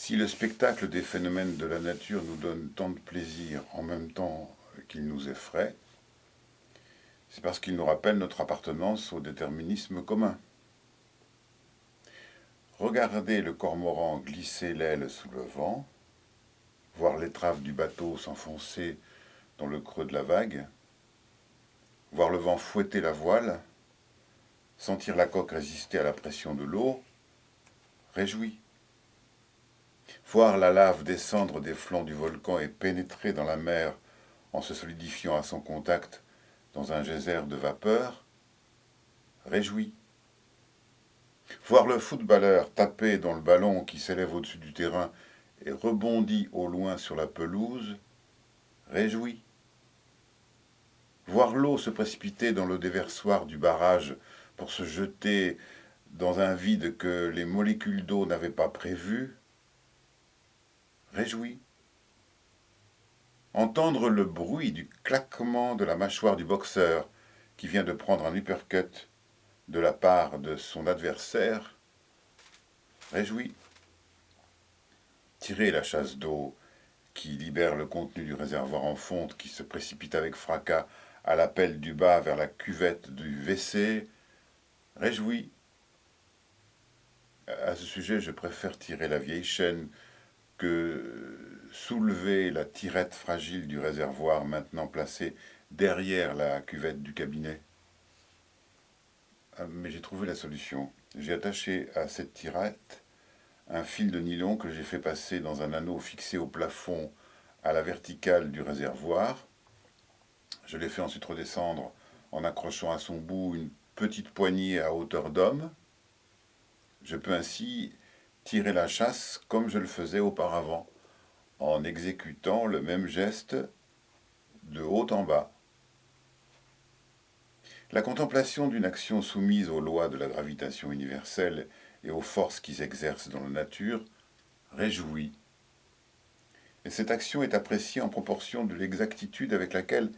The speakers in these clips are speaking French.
Si le spectacle des phénomènes de la nature nous donne tant de plaisir en même temps qu'il nous effraie, c'est parce qu'il nous rappelle notre appartenance au déterminisme commun. Regarder le cormoran glisser l'aile sous le vent, voir l'étrave du bateau s'enfoncer dans le creux de la vague, voir le vent fouetter la voile, sentir la coque résister à la pression de l'eau, réjouit. Voir la lave descendre des flancs du volcan et pénétrer dans la mer en se solidifiant à son contact dans un geyser de vapeur, réjouit. Voir le footballeur taper dans le ballon qui s'élève au-dessus du terrain et rebondit au loin sur la pelouse, réjouit. Voir l'eau se précipiter dans le déversoir du barrage pour se jeter dans un vide que les molécules d'eau n'avaient pas prévu, réjouit. Entendre le bruit du claquement de la mâchoire du boxeur qui vient de prendre un uppercut de la part de son adversaire, réjouit. Tirer la chasse d'eau qui libère le contenu du réservoir en fonte qui se précipite avec fracas à l'appel du bas vers la cuvette du WC, réjouit. À ce sujet, je préfère tirer la vieille chaîne que soulever la tirette fragile du réservoir maintenant placée derrière la cuvette du cabinet. Mais j'ai trouvé la solution. J'ai attaché à cette tirette un fil de nylon que j'ai fait passer dans un anneau fixé au plafond à la verticale du réservoir. Je l'ai fait ensuite redescendre en accrochant à son bout une petite poignée à hauteur d'homme. Je peux ainsi tirer la chasse comme je le faisais auparavant, en exécutant le même geste de haut en bas. La contemplation d'une action soumise aux lois de la gravitation universelle et aux forces qui s'exercent dans la nature réjouit. Et cette action est appréciée en proportion de l'exactitude avec laquelle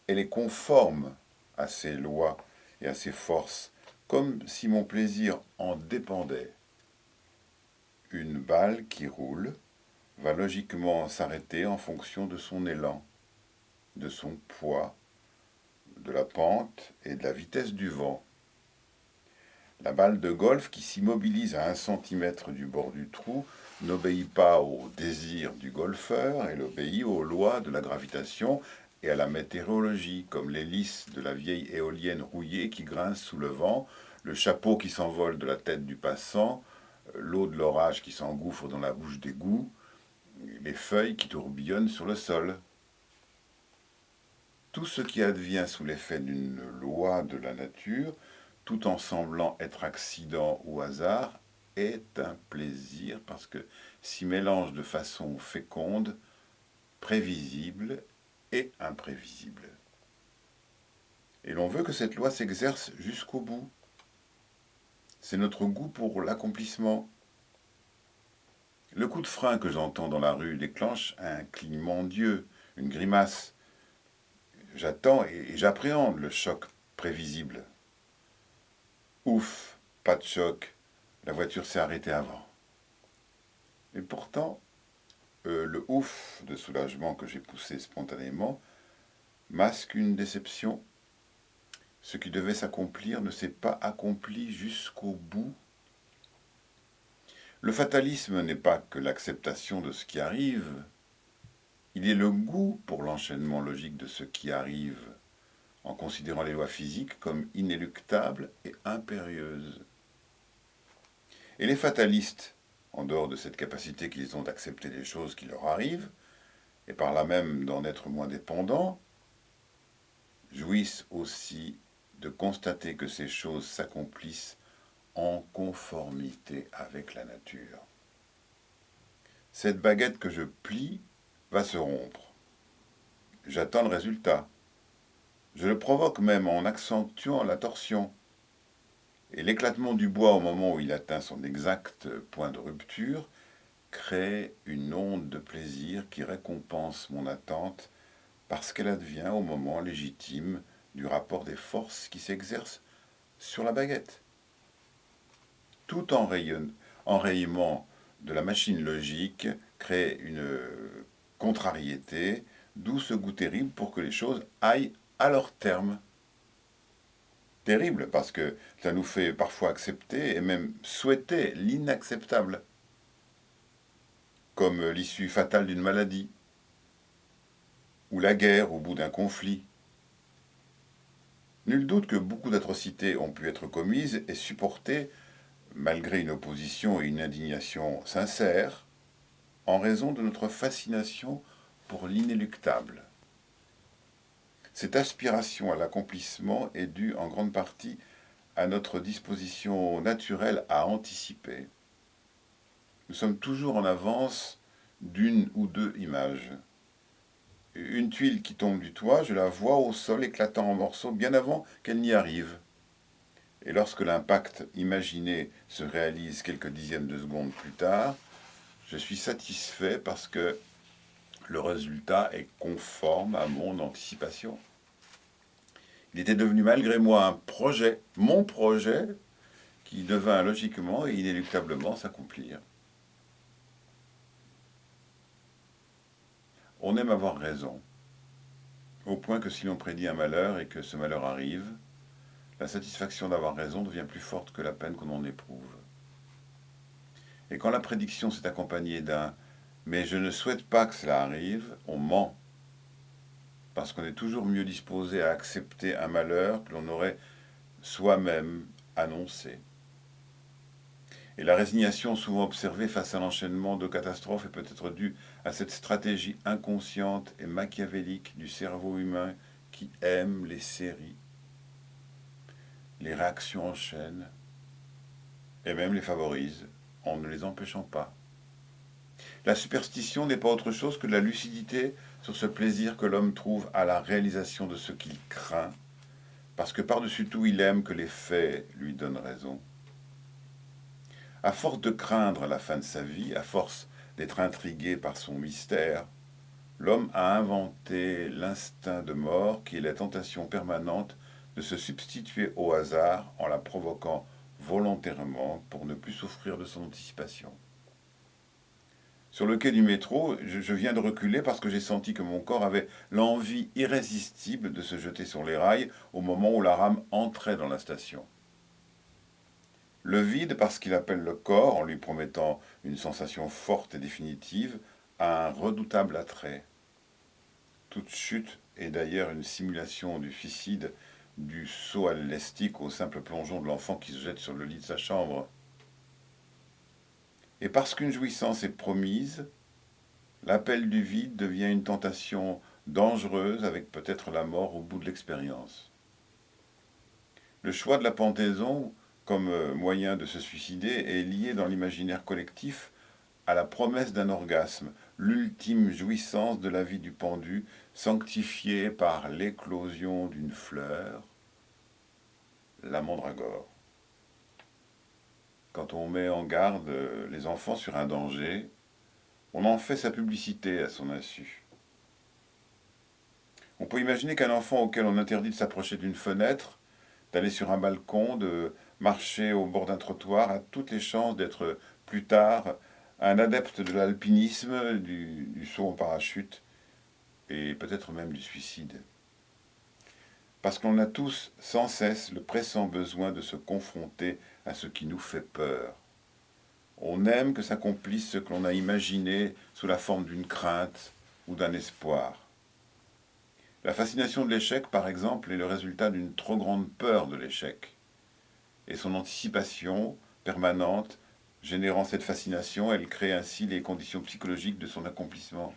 elle est conforme à ces lois et à ces forces, comme si mon plaisir en dépendait. Une balle qui roule va logiquement s'arrêter en fonction de son élan, de son poids, de la pente et de la vitesse du vent. La balle de golf qui s'immobilise à 1 centimètre du bord du trou n'obéit pas au désir du golfeur, elle obéit aux lois de la gravitation et à la météorologie, comme l'hélice de la vieille éolienne rouillée qui grince sous le vent, le chapeau qui s'envole de la tête du passant, l'eau de l'orage qui s'engouffre dans la bouche d'égout, les feuilles qui tourbillonnent sur le sol. Tout ce qui advient sous l'effet d'une loi de la nature, tout en semblant être accident ou hasard, est un plaisir parce que s'y mélange de façon féconde, prévisible et imprévisible. Et l'on veut que cette loi s'exerce jusqu'au bout. C'est notre goût pour l'accomplissement. Le coup de frein que j'entends dans la rue déclenche un clignement d'yeux, une grimace. J'attends et j'appréhende le choc prévisible. Ouf, pas de choc, la voiture s'est arrêtée avant. Et pourtant, le ouf de soulagement que j'ai poussé spontanément masque une déception. Ce qui devait s'accomplir ne s'est pas accompli jusqu'au bout. Le fatalisme n'est pas que l'acceptation de ce qui arrive, il est le goût pour l'enchaînement logique de ce qui arrive, en considérant les lois physiques comme inéluctables et impérieuses. Et les fatalistes, en dehors de cette capacité qu'ils ont d'accepter les choses qui leur arrivent, et par là même d'en être moins dépendants, jouissent aussi de constater que ces choses s'accomplissent en conformité avec la nature. Cette baguette que je plie va se rompre. J'attends le résultat. Je le provoque même en accentuant la torsion. Et l'éclatement du bois au moment où il atteint son exact point de rupture crée une onde de plaisir qui récompense mon attente parce qu'elle advient au moment légitime du rapport des forces qui s'exercent sur la baguette. Tout enrayement de la machine logique crée une contrariété, d'où ce goût terrible pour que les choses aillent à leur terme. Terrible parce que ça nous fait parfois accepter et même souhaiter l'inacceptable, comme l'issue fatale d'une maladie, ou la guerre au bout d'un conflit. Nul doute que beaucoup d'atrocités ont pu être commises et supportées malgré une opposition et une indignation sincères, en raison de notre fascination pour l'inéluctable. Cette aspiration à l'accomplissement est due en grande partie à notre disposition naturelle à anticiper. Nous sommes toujours en avance d'une ou deux images. Une tuile qui tombe du toit, je la vois au sol éclatant en morceaux bien avant qu'elle n'y arrive. Et lorsque l'impact imaginé se réalise quelques dixièmes de seconde plus tard, je suis satisfait parce que le résultat est conforme à mon anticipation. Il était devenu malgré moi un projet, mon projet, qui devint logiquement et inéluctablement s'accomplir. On aime avoir raison, au point que si l'on prédit un malheur et que ce malheur arrive, la satisfaction d'avoir raison devient plus forte que la peine qu'on en éprouve. Et quand la prédiction s'est accompagnée d'un « mais je ne souhaite pas que cela arrive », on ment, parce qu'on est toujours mieux disposé à accepter un malheur que l'on aurait soi-même annoncé. Et la résignation souvent observée face à l'enchaînement de catastrophes est peut-être due à cette stratégie inconsciente et machiavélique du cerveau humain qui aime les séries, les réactions en chaîne, et même les favorise, en ne les empêchant pas. La superstition n'est pas autre chose que de la lucidité sur ce plaisir que l'homme trouve à la réalisation de ce qu'il craint, parce que par-dessus tout il aime que les faits lui donnent raison. À force de craindre la fin de sa vie, à force d'être intrigué par son mystère, l'homme a inventé l'instinct de mort qui est la tentation permanente de se substituer au hasard en la provoquant volontairement pour ne plus souffrir de son anticipation. Sur le quai du métro, je viens de reculer parce que j'ai senti que mon corps avait l'envie irrésistible de se jeter sur les rails au moment où la rame entrait dans la station. Le vide, parce qu'il appelle le corps, en lui promettant une sensation forte et définitive, a un redoutable attrait. Toute chute est d'ailleurs une simulation du suicide, du saut à l'élastique au simple plongeon de l'enfant qui se jette sur le lit de sa chambre. Et parce qu'une jouissance est promise, l'appel du vide devient une tentation dangereuse avec peut-être la mort au bout de l'expérience. Le choix de la pendaison comme moyen de se suicider est lié dans l'imaginaire collectif à la promesse d'un orgasme, l'ultime jouissance de la vie du pendu, sanctifiée par l'éclosion d'une fleur, la mandragore. Quand on met en garde les enfants sur un danger, on en fait sa publicité à son insu. On peut imaginer qu'un enfant auquel on interdit de s'approcher d'une fenêtre, d'aller sur un balcon, de marcher au bord d'un trottoir, a toutes les chances d'être plus tard un adepte de l'alpinisme, du saut en parachute et peut-être même du suicide. Parce qu'on a tous sans cesse le pressant besoin de se confronter à ce qui nous fait peur. On aime que s'accomplisse ce que l'on a imaginé sous la forme d'une crainte ou d'un espoir. La fascination de l'échec, par exemple, est le résultat d'une trop grande peur de l'échec. Et son anticipation permanente, générant cette fascination, elle crée ainsi les conditions psychologiques de son accomplissement.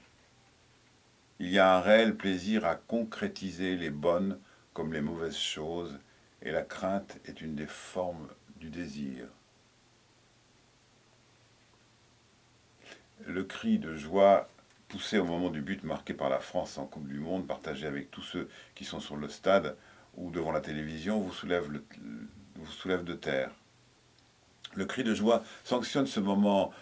Il y a un réel plaisir à concrétiser les bonnes comme les mauvaises choses, et la crainte est une des formes du désir. Le cri de joie poussé au moment du but marqué par la France en Coupe du Monde, partagé avec tous ceux qui sont sur le stade ou devant la télévision, vous soulève de terre. Le cri de joie sanctionne ce moment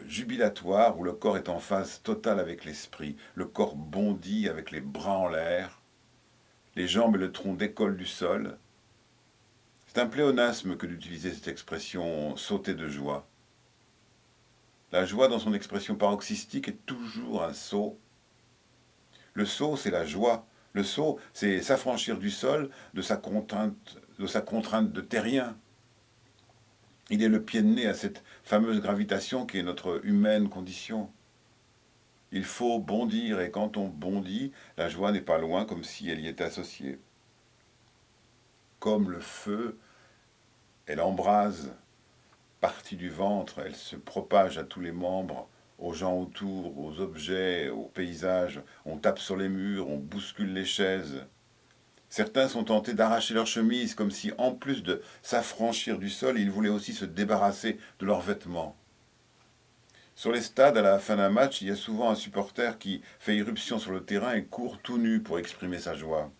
jubilatoire où le corps est en phase totale avec l'esprit. Le corps bondit avec les bras en l'air, les jambes et le tronc décollent du sol. C'est un pléonasme que d'utiliser cette expression sauter de joie. La joie dans son expression paroxystique est toujours un saut. Le saut, c'est la joie. Le saut, c'est s'affranchir du sol, de sa contrainte de terrien. Il est le pied de nez à cette fameuse gravitation qui est notre humaine condition. Il faut bondir, et quand on bondit, la joie n'est pas loin, comme si elle y était associée. Comme le feu, elle embrase, partie du ventre, elle se propage à tous les membres, aux gens autour, aux objets, aux paysages. On tape sur les murs, on bouscule les chaises. Certains sont tentés d'arracher leur chemise, comme si, en plus de s'affranchir du sol, ils voulaient aussi se débarrasser de leurs vêtements. Sur les stades, à la fin d'un match, il y a souvent un supporter qui fait irruption sur le terrain et court tout nu pour exprimer sa joie.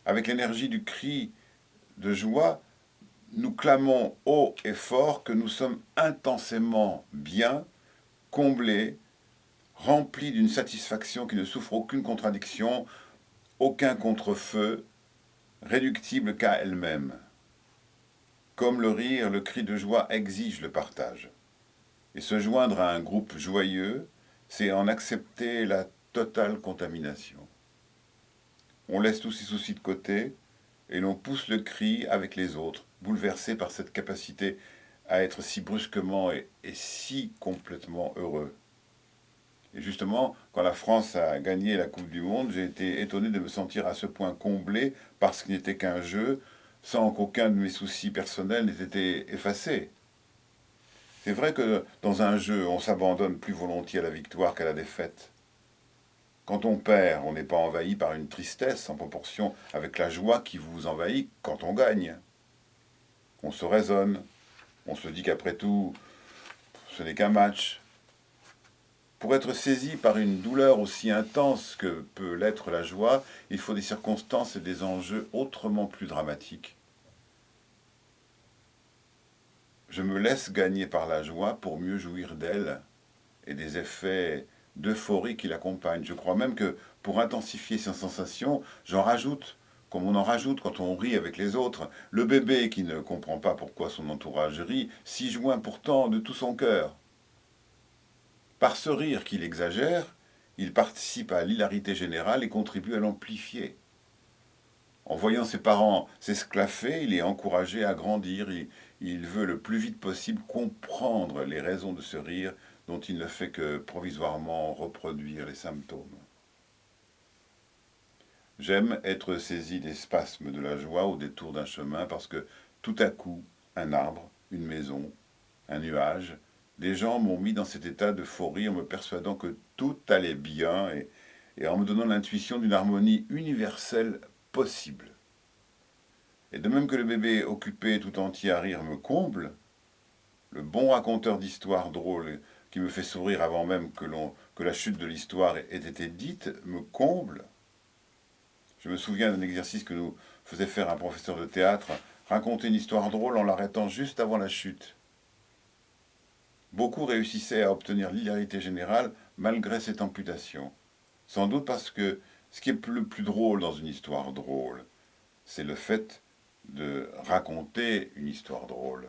Avec l'énergie du cri de joie, nous clamons haut et fort que nous sommes intensément bien, comblés, remplis d'une satisfaction qui ne souffre aucune contradiction, aucun contre-feu, réductible qu'à elle-même. Comme le rire, le cri de joie exige le partage. Et se joindre à un groupe joyeux, c'est en accepter la totale contamination. On laisse tous ses soucis de côté et l'on pousse le cri avec les autres, bouleversé par cette capacité à être si brusquement et si complètement heureux. Et justement, quand la France a gagné la Coupe du Monde, j'ai été étonné de me sentir à ce point comblé par ce qui n'était qu'un jeu, sans qu'aucun de mes soucis personnels n'ait été effacé. C'est vrai que dans un jeu, on s'abandonne plus volontiers à la victoire qu'à la défaite. Quand on perd, on n'est pas envahi par une tristesse en proportion avec la joie qui vous envahit quand on gagne. On se raisonne, on se dit qu'après tout, ce n'est qu'un match. Pour être saisi par une douleur aussi intense que peut l'être la joie, il faut des circonstances et des enjeux autrement plus dramatiques. Je me laisse gagner par la joie pour mieux jouir d'elle et des effets d'euphorie qui l'accompagnent. Je crois même que pour intensifier ces sensations, j'en rajoute, comme on en rajoute quand on rit avec les autres. Le bébé qui ne comprend pas pourquoi son entourage rit, s'y joint pourtant de tout son cœur. Par ce rire qu'il exagère, il participe à l'hilarité générale et contribue à l'amplifier. En voyant ses parents s'esclaffer, il est encouragé à grandir. Il veut le plus vite possible comprendre les raisons de ce rire dont il ne fait que provisoirement reproduire les symptômes. J'aime être saisi des spasmes de la joie au détour d'un chemin parce que tout à coup, un arbre, une maison, un nuage, des gens m'ont mis dans cet état d'euphorie en me persuadant que tout allait bien et en me donnant l'intuition d'une harmonie universelle possible. Et de même que le bébé occupé tout entier à rire me comble, le bon raconteur d'histoires drôles qui me fait sourire avant même que la chute de l'histoire ait été dite me comble. Je me souviens d'un exercice que nous faisait faire un professeur de théâtre, raconter une histoire drôle en l'arrêtant juste avant la chute. Beaucoup réussissaient à obtenir l'hilarité générale malgré cette amputation. Sans doute parce que ce qui est le plus drôle dans une histoire drôle, c'est le fait de raconter une histoire drôle.